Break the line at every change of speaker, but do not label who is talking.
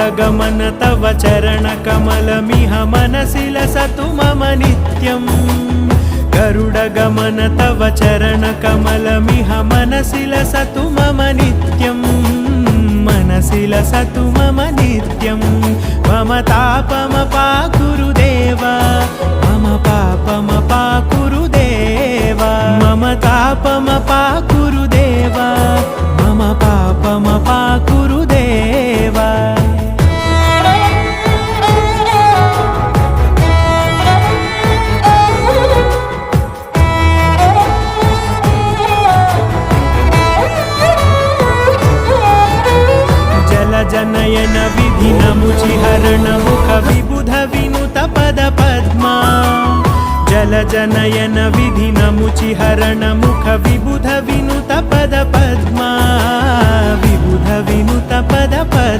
गरुडगमन तव चरणकमलमिह मनसि लसतु मम नित्यम् गरुडगमन तव चरणकमलमिह मनसि लसतु मम नित्यम् मनसि लसतु मम नित्यम् मम तापमपाकुरुदेव मम पापमपाकुरुदेव मम तापमपाकुरुदेव मम पापमपाकुरुदेव जनयन विधिनमुचिहरण मुख विबुध विनुत पद पद्मा जल जनयन विधिनमुचिहरण मुख विबुध विनुत पद पद्मा विबुध विनुत पद पद्मा।